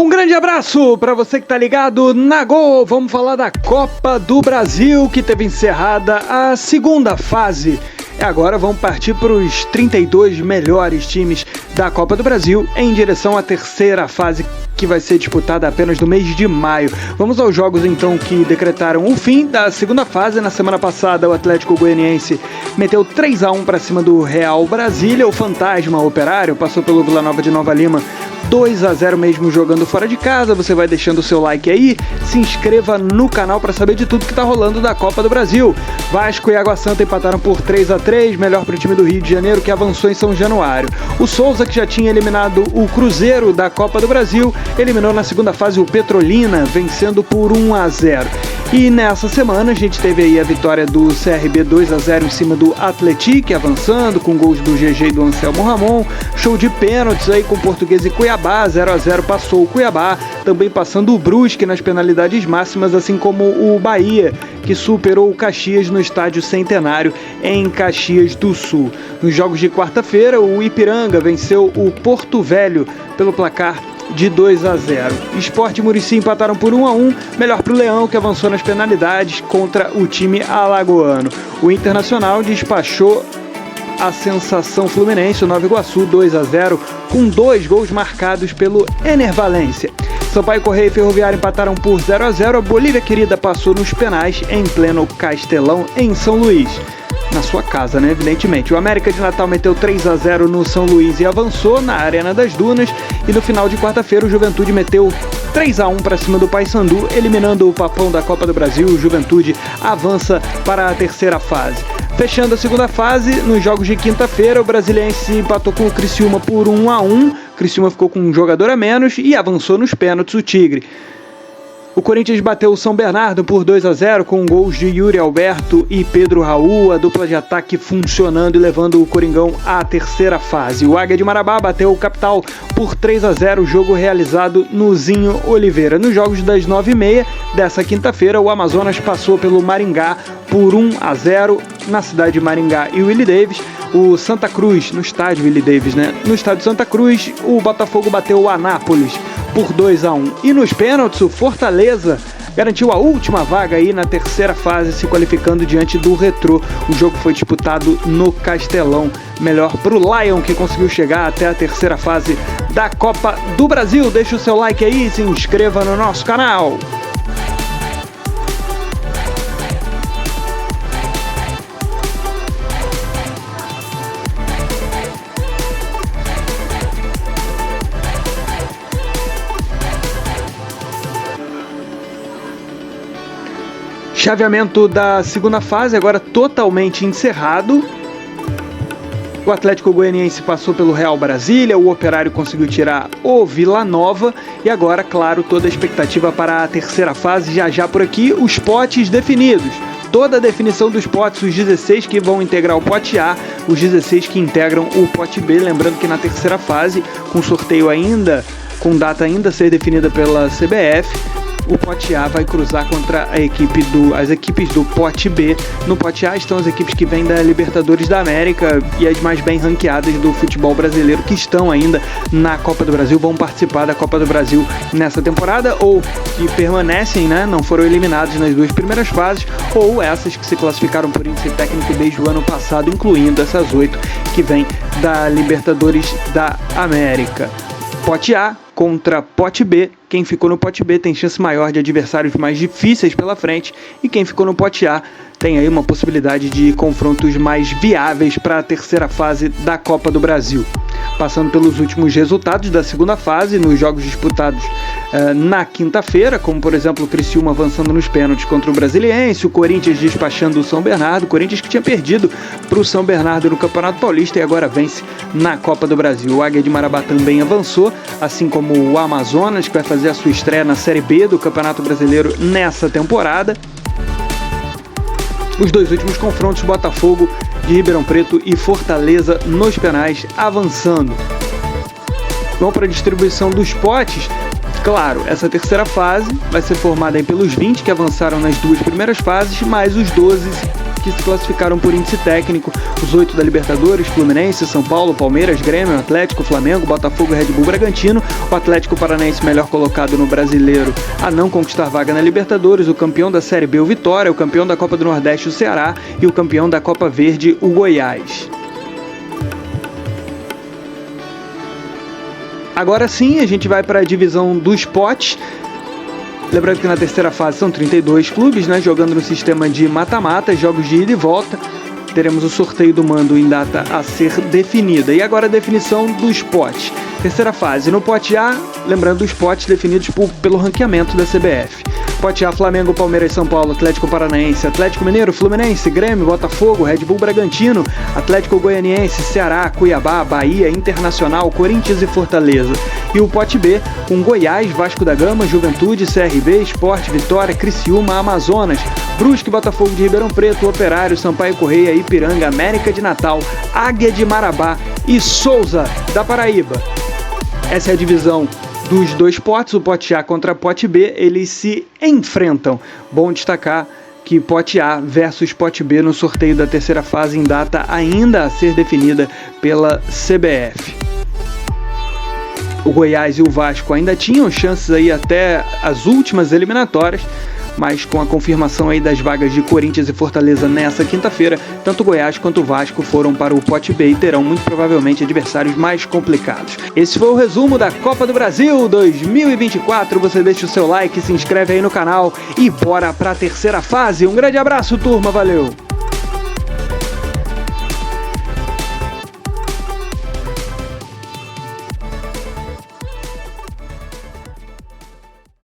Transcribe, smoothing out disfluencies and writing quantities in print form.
Um grande abraço para você que tá ligado na Gol. Vamos falar da Copa do Brasil, que teve encerrada a segunda fase. E agora vamos partir para os 32 melhores times da Copa do Brasil em direção à terceira fase, que vai ser disputada apenas no mês de maio. Vamos aos jogos então que decretaram o fim da segunda fase. Na semana passada o Atlético Goianiense meteu 3-1 para cima do Real Brasília. O Fantasma Operário passou pelo Vila Nova de Nova Lima 2-0 mesmo jogando fora de casa. Você vai deixando o seu like aí, se inscreva no canal para saber de tudo que tá rolando da Copa do Brasil. Vasco e Água Santa empataram por 3-3, melhor para o time do Rio de Janeiro, que avançou em São Januário. O Souza, que já tinha eliminado o Cruzeiro da Copa do Brasil, eliminou na segunda fase o Petrolina, vencendo por 1-0. E nessa semana a gente teve aí a vitória do CRB 2-0 em cima do Atlético, avançando com gols do GG e do Anselmo Ramon. Show de pênaltis aí com Portuguesa e Cuiabá, 0-0 passou o Cuiabá, também passando o Brusque nas penalidades máximas, assim como o Bahia, que superou o Caxias no Estádio Centenário em Caxias do Sul. Nos jogos de quarta-feira, o Ipiranga venceu o Porto Velho pelo placar de 2-0. Sport e Muricy empataram por 1-1, melhor para o Leão, que avançou nas penalidades contra o time alagoano. O Internacional despachou a sensação fluminense, o Nova Iguaçu, 2-0, com 2 gols marcados pelo Ener Valencia. Sampaio Correia e Ferroviário empataram por 0-0, a Bolívia Querida passou nos penais em pleno Castelão, em São Luís. Na sua casa, né, evidentemente. O América de Natal meteu 3-0 no São Luís e avançou na Arena das Dunas. E no final de quarta-feira, o Juventude meteu 3-1 para cima do Paysandu, eliminando o papão da Copa do Brasil. O Juventude avança para a terceira fase. Fechando a segunda fase, nos jogos de quinta-feira, o Brasiliense empatou com o Criciúma por 1-1. O Criciúma ficou com um jogador a menos e avançou nos pênaltis o Tigre. O Corinthians bateu o São Bernardo por 2-0 com gols de Yuri Alberto e Pedro Raul, a dupla de ataque funcionando e levando o Coringão à terceira fase. O Águia de Marabá bateu o Capital por 3-0, jogo realizado no Zinho Oliveira. Nos jogos das 9h30 dessa quinta-feira, o Amazonas passou pelo Maringá por 1-0 na cidade de Maringá e Willie Davis. O Santa Cruz, no estádio Willie Davis, né? No estádio Santa Cruz, o Botafogo bateu o Anápolis por 2-1. E nos pênaltis, o Fortaleza garantiu a última vaga aí na terceira fase, se qualificando diante do Retrô. O jogo foi disputado no Castelão. Melhor para o Lion, que conseguiu chegar até a terceira fase da Copa do Brasil. Deixa o seu like aí e se inscreva no nosso canal. Chaveamento da segunda fase, agora totalmente encerrado. O Atlético Goianiense passou pelo Real Brasília, o Operário conseguiu tirar o Vila Nova e agora, claro, toda a expectativa para a terceira fase, já por aqui, os potes definidos. Toda a definição dos potes, os 16 que vão integrar o pote A, os 16 que integram o pote B, lembrando que na terceira fase, com sorteio ainda, com data ainda a ser definida pela CBF, o pote A vai cruzar contra as equipes do pote B. No pote A estão as equipes que vêm da Libertadores da América e as mais bem ranqueadas do futebol brasileiro, que estão ainda na Copa do Brasil, vão participar da Copa do Brasil nessa temporada, ou que permanecem, né, não foram eliminados nas 2 primeiras fases, ou essas que se classificaram por índice técnico desde o ano passado, incluindo essas 8 que vêm da Libertadores da América. Pote A contra pote B. Quem ficou no pote B tem chance maior de adversários mais difíceis pela frente, e quem ficou no pote A tem aí uma possibilidade de confrontos mais viáveis para a terceira fase da Copa do Brasil. Passando pelos últimos resultados da segunda fase, nos jogos disputados na quinta-feira, como por exemplo o Criciúma avançando nos pênaltis contra o Brasiliense, o Corinthians despachando o São Bernardo, o Corinthians que tinha perdido para o São Bernardo no Campeonato Paulista e agora vence na Copa do Brasil. O Águia de Marabá também avançou, assim como o Amazonas, que vai fazer a sua estreia na Série B do Campeonato Brasileiro nessa temporada. Os 2 últimos confrontos, Botafogo de Ribeirão Preto e Fortaleza nos penais, avançando. Vamos para a distribuição dos potes. Claro, essa terceira fase vai ser formada aí pelos 20 que avançaram nas 2 primeiras fases, mais os 12 que se classificaram por índice técnico. Os 8 da Libertadores: Fluminense, São Paulo, Palmeiras, Grêmio, Atlético, Flamengo, Botafogo e Red Bull Bragantino. O Atlético Paranaense melhor colocado no Brasileiro a não conquistar vaga na Libertadores. O campeão da Série B, o Vitória. O campeão da Copa do Nordeste, o Ceará. E o campeão da Copa Verde, o Goiás. Agora sim, a gente vai para a divisão dos potes. Lembrando que na terceira fase são 32 clubes, né, jogando no sistema de mata-mata, jogos de ida e volta. Teremos o sorteio do mando em data a ser definida. E agora a definição dos potes. Terceira fase, no pote A, lembrando os potes definidos pelo ranqueamento da CBF. Pote A: Flamengo, Palmeiras, São Paulo, Atlético Paranaense, Atlético Mineiro, Fluminense, Grêmio, Botafogo, Red Bull Bragantino, Atlético Goianiense, Ceará, Cuiabá, Bahia, Internacional, Corinthians e Fortaleza. E o pote B, com Goiás, Vasco da Gama, Juventude, CRB, Sport, Vitória, Criciúma, Amazonas, Brusque, Botafogo de Ribeirão Preto, Operário, Sampaio Correia, Ipiranga, América de Natal, Águia de Marabá e Souza da Paraíba. Essa é a divisão dos dois potes. O pote A contra pote B, eles se enfrentam. Bom destacar que pote A versus pote B no sorteio da terceira fase em data ainda a ser definida pela CBF. O Goiás e o Vasco ainda tinham chances aí até as últimas eliminatórias, mas com a confirmação aí das vagas de Corinthians e Fortaleza nessa quinta-feira, tanto o Goiás quanto o Vasco foram para o pote B e terão muito provavelmente adversários mais complicados. Esse foi o resumo da Copa do Brasil 2024. Você deixa o seu like, se inscreve aí no canal e bora para a terceira fase. Um grande abraço, turma, valeu!